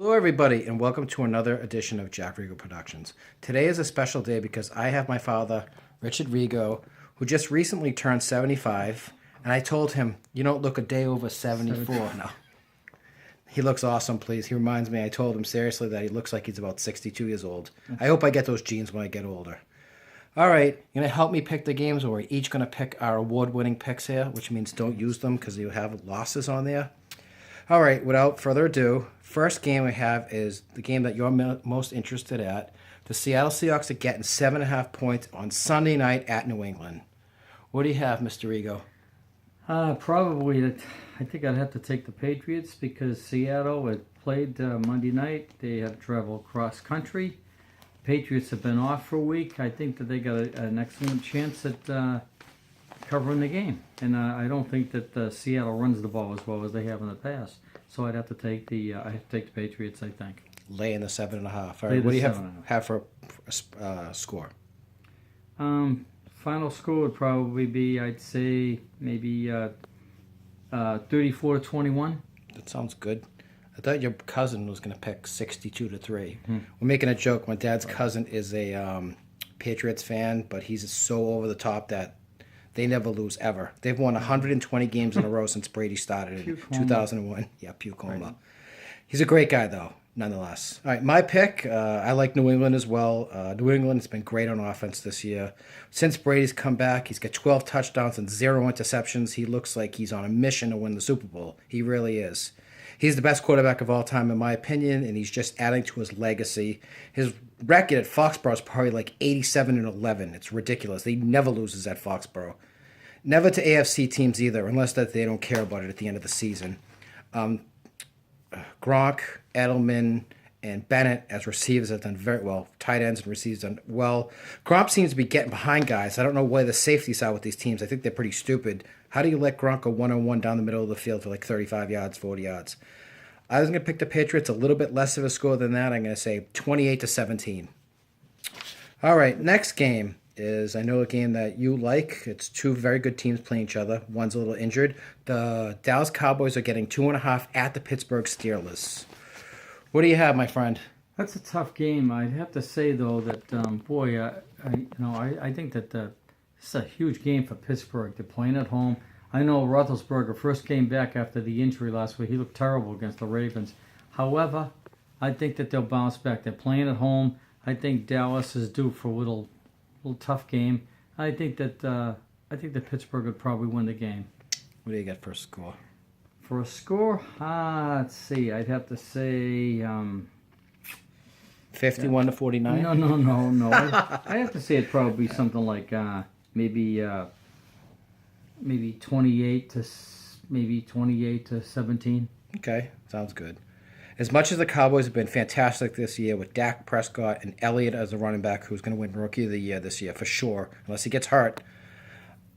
Hello, everybody, and welcome to another edition of Jack Rigo Productions. Today is a special day because I have my father, Richard Rigo, who just recently turned 75, and I told him, "You don't look a day over 74." No, he looks awesome, please. He reminds me, I told him seriously that he looks like he's about 62 years old. I hope I get those genes when I get older. All right, you're going to help me pick the games, or we're each going to pick our award-winning picks here, which means don't use them because you have losses on there. All right, without further ado, first game we have is the game that you're most interested at. The Seattle Seahawks are getting 7.5 points on Sunday night at New England. What do you have, Mr. Rigo? Probably, I think I'd have to take the Patriots because Seattle had played Monday night. They had to travel cross country. Patriots have been off for a week. I think that they got an excellent chance at covering the game. And I don't think that Seattle runs the ball as well as they have in the past. So I'd have to take the Patriots, I think. Laying the 7.5. All right, what do you have for score? Final score would probably be, I'd say, maybe 34-21. That sounds good. I thought your cousin was going to pick 62-3. We're making a joke. My dad's cousin is a Patriots fan, but he's so over the top that they never lose ever. They've won 120 games in a row since Brady started in 2001. Yeah, Pucoma. He's a great guy, though, nonetheless. All right, my pick, I like New England as well. New England has been great on offense this year. Since Brady's come back, he's got 12 touchdowns and 0 interceptions. He looks like he's on a mission to win the Super Bowl. He really is. He's the best quarterback of all time, in my opinion, and he's just adding to his legacy. His record at Foxborough is probably like 87-11. It's ridiculous. He never loses at Foxborough. Never to AFC teams either, unless that they don't care about it at the end of the season. Gronk, Edelman, and Bennett as receivers have done very well. Tight ends and receivers done well. Gronk seems to be getting behind guys. I don't know where the safeties are with these teams. I think they're pretty stupid. How do you let Gronk go one-on-one down the middle of the field for like 35 yards, 40 yards? I was going to pick the Patriots a little bit less of a score than that. I'm going to say 28-17. All right, next game is, I know a game that you like. It's two very good teams playing each other. One's a little injured. The Dallas Cowboys are getting 2.5 at the Pittsburgh Steelers. What do you have, my friend? That's a tough game. I'd have to say though that I think that it's a huge game for Pittsburgh. They're playing at home. I know Roethlisberger first came back after the injury last week. He looked terrible against the Ravens. However, I think that they'll bounce back. They're playing at home. I think Dallas is due for a little tough game. I think that Pittsburgh would probably win the game. What do you got for a score? For a score, let's see. I'd have to say 51-49. No. I have to say it'd probably be something like maybe 28 to 17. Okay, sounds good. As much as the Cowboys have been fantastic this year with Dak Prescott and Elliott as a running back who's going to win Rookie of the Year this year for sure, unless he gets hurt,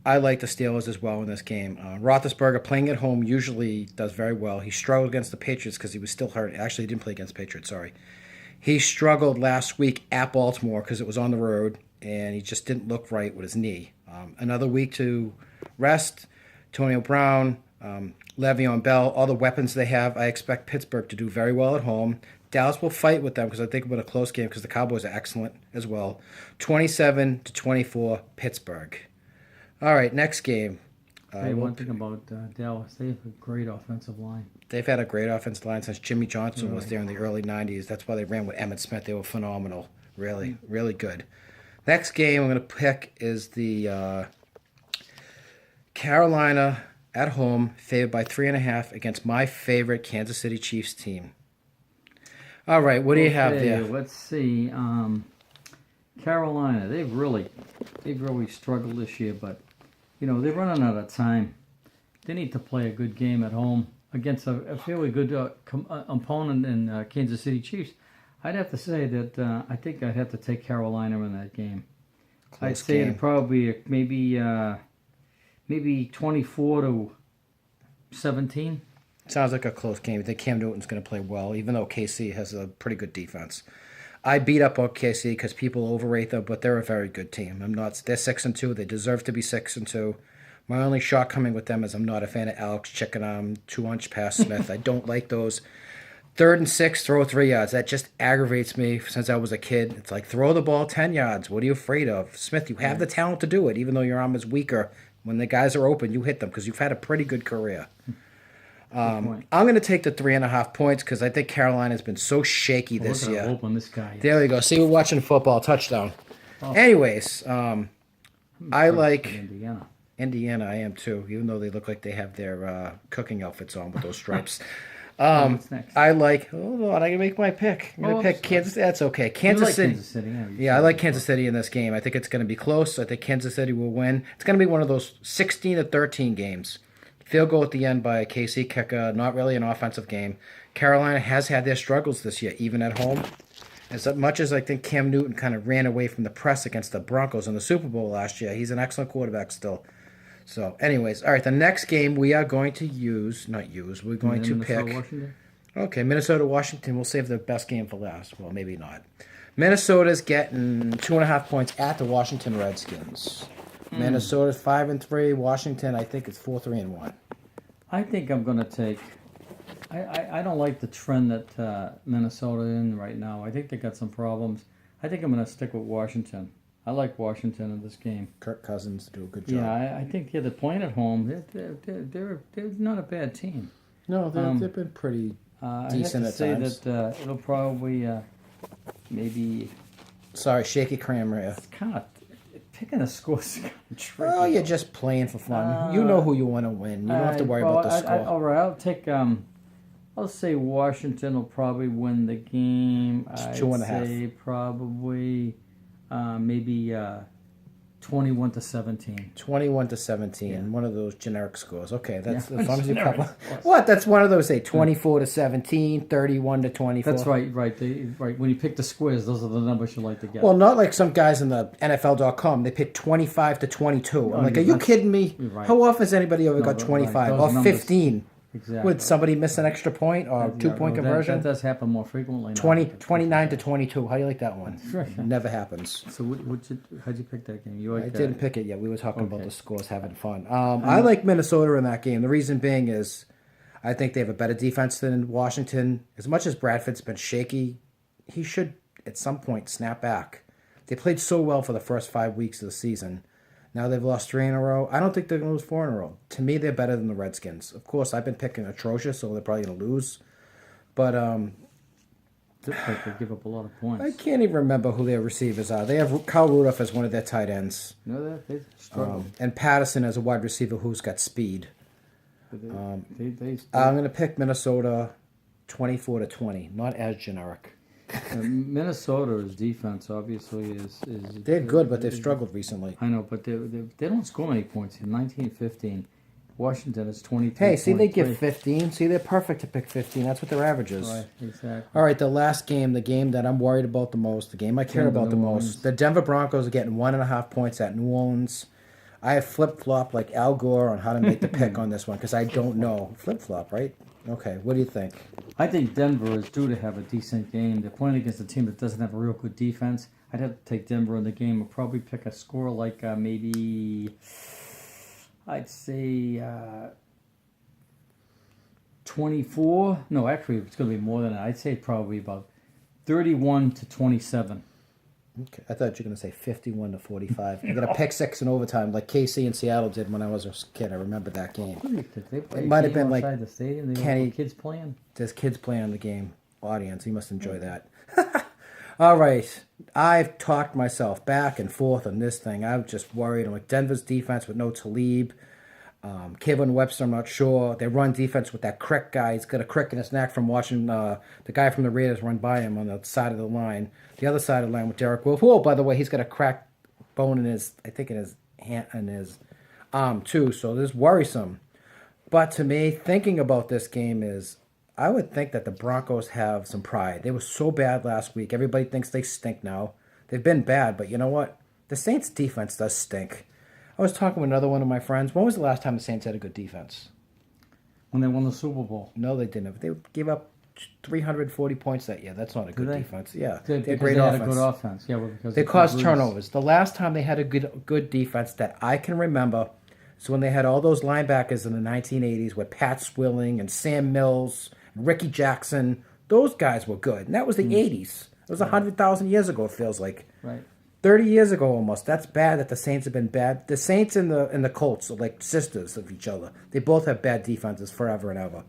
I like the Steelers as well in this game. Roethlisberger playing at home usually does very well. He struggled against the Patriots because he was still hurt. Actually, he didn't play against the Patriots, sorry. He struggled last week at Baltimore because it was on the road, and he just didn't look right with his knee. Another week to rest. Antonio Brown, Le'Veon Bell, all the weapons they have. I expect Pittsburgh to do very well at home. Dallas will fight with them because I think it'll be a close game because the Cowboys are excellent as well. 27-24, Pittsburgh. All right, next game. One thing about Dallas, they have a great offensive line. They've had a great offensive line since Jimmy Johnson was there in the early 90s. That's why they ran with Emmitt Smith. They were phenomenal. Really, really good. Next game I'm going to pick is the Carolina at home, favored by 3.5 against my favorite Kansas City Chiefs team. All right, what do you have there? Let's see. Carolina, they've really struggled this year, but they're running out of time. They need to play a good game at home against a fairly good opponent in Kansas City Chiefs. I'd have to say that I think I'd have to take Carolina in that game. I'd say it'd probably maybe 24-17. Sounds like a close game. I think Cam Newton's going to play well, even though KC has a pretty good defense. I beat up on KC because people overrate them, but they're a very good team. They're 6-2. They deserve to be 6-2. My only shortcoming with them is I'm not a fan of Alex Chickenarm, 2-inch pass Smith. I don't like those 3rd and 6, throw 3 yards. That just aggravates me since I was a kid. It's like, throw the ball 10 yards. What are you afraid of? Smith, you have the talent to do it, even though your arm is weaker. When the guys are open, you hit them because you've had a pretty good career. I'm going to take the 3.5 points because I think Carolina's been so shaky this Look at year. how open this guy is. There we go. See, we're watching football. Touchdown. Anyways, I like Indiana. Indiana. I am too, even though they look like they have their cooking outfits on with those stripes. What's next? I like. Hold on, I can make my pick. I'm gonna pick Kansas. That's okay. You Kansas like City. Kansas City. Yeah, I like Kansas City in this game. I think it's going to be close. I think Kansas City will win. It's going to be one of those 16-13 games. Field goal at the end by a KC kicker. Not really an offensive game. Carolina has had their struggles this year, even at home. As much as I think Cam Newton kind of ran away from the press against the Broncos in the Super Bowl last year, he's an excellent quarterback still. So, anyways, all right, the next game we are going to we're going to pick. Washington? Okay, Minnesota, Washington. We'll save the best game for last. Well, maybe not. Minnesota's getting 2.5 points at the Washington Redskins. Minnesota's 5-3. Washington, I think, is 4-3-1. I think I'm going to take. I don't like the trend that Minnesota in right now. I think they got some problems. I think I'm going to stick with Washington. I like Washington in this game. Kirk Cousins do a good job. Yeah, I think they're playing at home. They're not a bad team. No, they've been pretty decent I at have to times. say that it'll probably maybe Sorry, shaky Kramer here. kind of picking a score is kind of tricky. Oh, you're just playing for fun. You know who you want to win. You don't have to worry about the score. All right, I'll take. I'll say Washington will probably win the game. I'd 2.5. say probably maybe 21-17. 21-17, one of those generic scores. Okay, that's Yeah, as long as you generic cover. scores. What? That's one of those. Say 24-17, 31-24. That's right. Right. When you pick the squares, those are the numbers you like to get. Well, not like some guys in the NFL.com. They pick 25-22. I'm like, are you kidding me? Right. How often has anybody ever got right, 25 those or numbers. 15? Exactly. Would somebody miss an extra point or two-point conversion? That does happen more frequently. now. 29-22. How do you like that one? Sure. Never happens. So how'd you pick that game? You like I that? didn't pick it yet. We were talking about Okay. the scores, having fun. I like Minnesota in that game. The reason being is I think they have a better defense than Washington. As much as Bradford's been shaky, he should at some point snap back. They played so well for the first 5 weeks of the season. Now they've lost 3 in a row. I don't think they're going to lose 4 in a row. To me, they're better than the Redskins. Of course, I've been picking atrocious, so they're probably going to lose. But Looks like they give up a lot of points. I can't even remember who their receivers are. They have Kyle Rudolph as one of their tight ends. You know that they struggle. And Patterson as a wide receiver who's got speed. They I'm going to pick Minnesota 24-20, not as generic. Minnesota's defense obviously is They're good, but they've struggled recently. I know, but they don't score many points. In 19-15, Washington is 23. Hey, see, they give 15. See, they're perfect to pick 15. That's what their average is. Right, exactly. All right, the last game, the game that I'm worried about the most, the game I care Denver, about the New most. Orleans. The Denver Broncos are getting 1.5 points at New Orleans. I have flip-flopped like Al Gore on how to make the pick on this one because I don't know. Flip-flop, right? Okay, what do you think? I think Denver is due to have a decent game. They're playing against a team that doesn't have a real good defense. I'd have to take Denver in the game. I'll probably pick a score like maybe, I'd say 24. No, actually, it's going to be more than that. I'd say probably about 31-27. Okay, I thought you were going to say 51-45. I got a pick 6 in overtime like KC and Seattle did when I was a kid. I remember that game. It might have been like outside the stadium. They Kenny- kids playing. There's kids playing on the game. Audience, he must enjoy that. All right. I've talked myself back and forth on this thing. I'm just worried. I'm like Denver's defense with no Talib. Kevin Webster, I'm not sure. They run defense with that Crick guy. He's got a crick in his neck from watching the guy from the Raiders run by him on the side of the line. The other side of the line with Derek Wolf. Oh, by the way, he's got a cracked bone in his, I think in his hand, in his arm too. So this is worrisome. But to me, thinking about this game is, I would think that the Broncos have some pride. They were so bad last week. Everybody thinks they stink now. They've been bad, but you know what? The Saints' defense does stink. I was talking with another one of my friends. When was the last time the Saints had a good defense? When they won the Super Bowl. No, they didn't. They gave up 340 points that year. That's not a good they? defense. Yeah, They they had because great they had offense. a good offense. Yeah, well, because They of caused Brees. turnovers. The last time they had a good defense that I can remember is when they had all those linebackers in the 1980s with Pat Swilling and Sam Mills and Ricky Jackson. Those guys were good. And that was the 80s. It was 100,000 years ago, it feels like. Right. 30 years ago almost. That's bad that the Saints have been bad. The Saints and the Colts are like sisters of each other. They both have bad defenses forever and ever.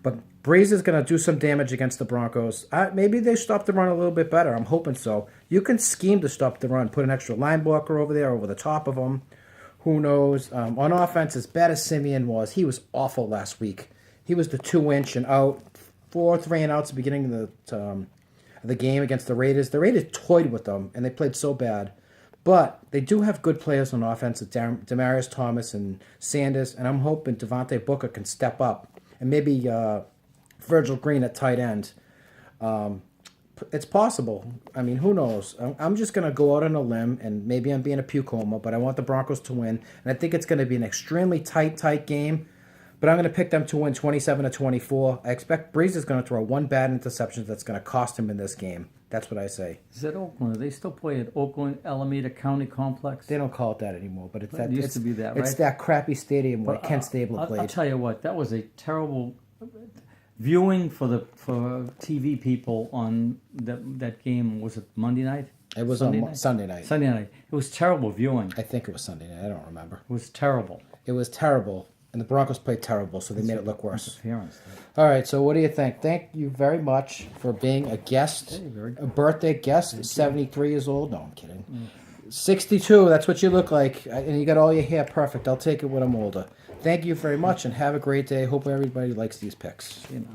But Breeze is going to do some damage against the Broncos. Maybe they stop the run a little bit better. I'm hoping so. You can scheme to stop the run. Put an extra linebacker over there, over the top of them. Who knows? On offense, as bad as Simeon was, he was awful last week. He was the 2-inch and out. 4 3-and-outs at the beginning of the game against the Raiders. The Raiders toyed with them, and they played so bad. But they do have good players on offense, Demaryius Thomas and Sanders, and I'm hoping Devontae Booker can step up. And maybe Virgil Green at tight end. It's possible. I mean, who knows? I'm just going to go out on a limb, and maybe I'm being a puke homer, but I want the Broncos to win. And I think it's going to be an extremely tight game. But I'm going to pick them to win 27-24. I expect Breeze is going to throw one bad interception that's going to cost him in this game. That's what I say. Is that Oakland? They still play at Oakland Alameda County Complex? They don't call it that anymore, but it's that. It used to be that, right? It's that crappy stadium where Ken Stabler played. I'll tell you what, that was a terrible viewing for TV people on that game. Was it Monday night? It was Sunday on night? Sunday night. Sunday night. It was terrible viewing. I think it was Sunday night. I don't remember. It was terrible. It was terrible. And the Broncos played terrible, so they made it look worse. Interference. All right, so what do you think? Thank you very much for being a guest, Hey, very good. a birthday guest, 73 years old. No, I'm kidding. 62, that's what you look like. And you got all your hair perfect. I'll take it when I'm older. Thank you very much, and have a great day. Hope everybody likes these picks. You know.